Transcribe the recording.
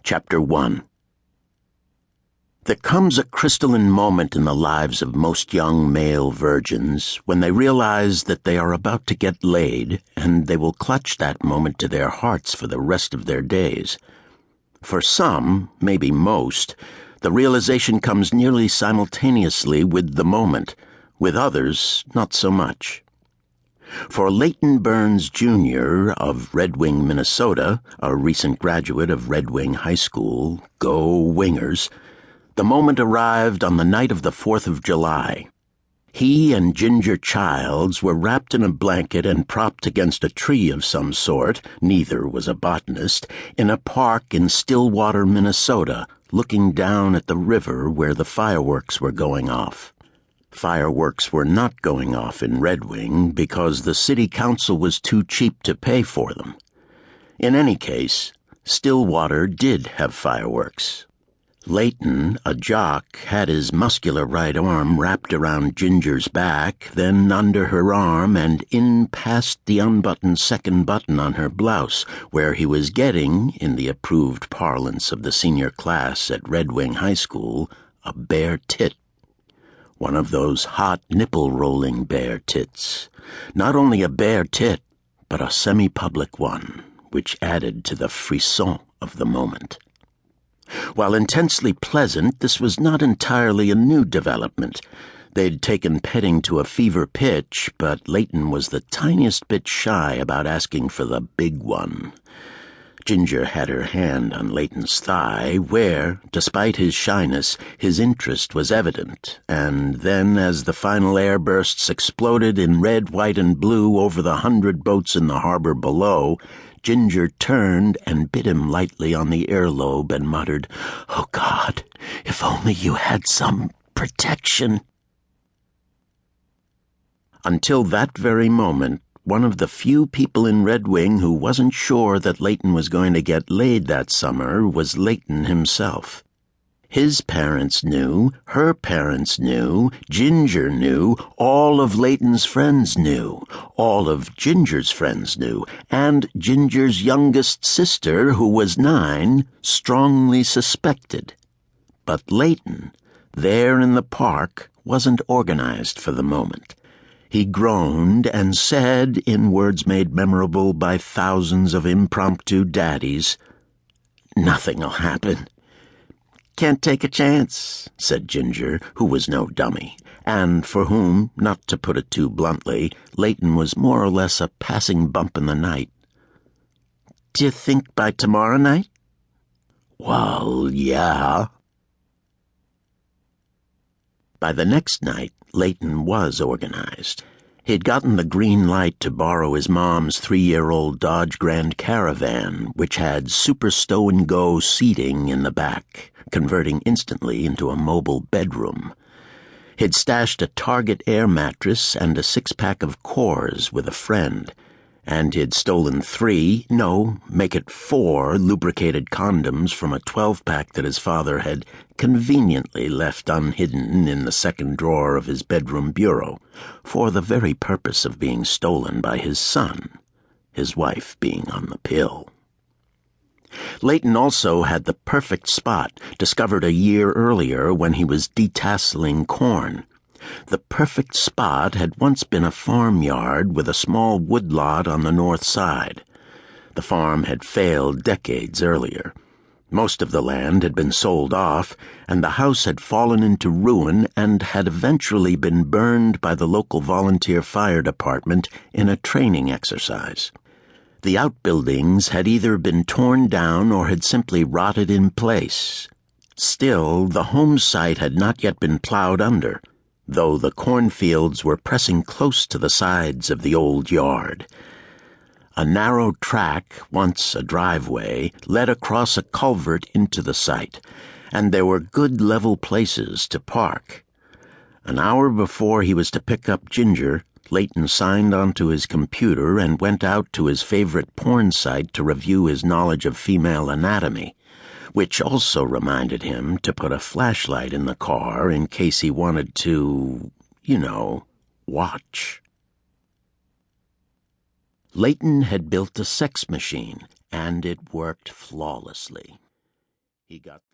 Chapter 1. There comes a crystalline moment in the lives of most young male virgins when they realize that they are about to get laid, and they will clutch that moment to their hearts for the rest of their days. For some, maybe most, the realization comes nearly simultaneously with the moment. With others, not so much. For Layton Burns Jr. of Red Wing, Minnesota, a recent graduate of Red Wing High School, go Wingers, the moment arrived on the night of the 4th of July. He and Ginger Childs were wrapped in a blanket and propped against a tree of some sort, neither was a botanist, in a park in Stillwater, Minnesota, looking down at the river where the fireworks were going off. Fireworks were not going off in Red Wing because the city council was too cheap to pay for them. In any case, Stillwater did have fireworks. Layton, a jock, had his muscular right arm wrapped around Ginger's back, then under her arm and in past the unbuttoned second button on her blouse, where he was getting, in the approved parlance of the senior class at Red Wing High School, a bare tit. One of those hot nipple-rolling bare tits. Not only a bare tit, but a semi-public one, which added to the frisson of the moment. While intensely pleasant, this was not entirely a new development. They'd taken petting to a fever pitch, but Layton was the tiniest bit shy about asking for the big one. Ginger had her hand on Layton's thigh, where, despite his shyness, his interest was evident, and then as the final airbursts exploded in red, white, and blue over the 100 boats in the harbor below, Ginger turned and bit him lightly on the earlobe and muttered, "Oh, God, if only you had some protection." Until that very moment, one of the few people in Red Wing who wasn't sure that Layton was going to get laid that summer was Layton himself. His parents knew, her parents knew, Ginger knew, all of Layton's friends knew, all of Ginger's friends knew, and Ginger's youngest sister, who was 9, strongly suspected. But Layton, there in the park, wasn't organized for the moment. He groaned and said, in words made memorable by thousands of impromptu daddies, "Nothing'll happen." "Can't take a chance," said Ginger, who was no dummy, and for whom, not to put it too bluntly, Layton was more or less a passing bump in the night. "D'you think by tomorrow night?" "Well, yeah." By the next night, Layton was organized. He'd gotten the green light to borrow his mom's 3-year-old Dodge Grand Caravan, which had super stow-and-go seating in the back, converting instantly into a mobile bedroom. He'd stashed a Target air mattress and a 6-pack of Coors with a friend, and he'd stolen 4 lubricated condoms from a 12-pack that his father had conveniently left unhidden in the second drawer of his bedroom bureau, for the very purpose of being stolen by his son, his wife being on the pill. Layton also had the perfect spot, discovered a year earlier when he was detasseling corn. The perfect spot had once been a farmyard with a small woodlot on the north side. The farm had failed decades earlier. Most of the land had been sold off, and the house had fallen into ruin and had eventually been burned by the local volunteer fire department in a training exercise. The outbuildings had either been torn down or had simply rotted in place. Still, the home site had not yet been plowed under, though the cornfields were pressing close to the sides of the old yard. A narrow track, once a driveway, led across a culvert into the site, and there were good level places to park. An hour before he was to pick up Ginger, Layton signed onto his computer and went out to his favorite porn site to review his knowledge of female anatomy, which also reminded him to put a flashlight in the car in case he wanted to, watch. Layton had built a sex machine, and it worked flawlessly. He got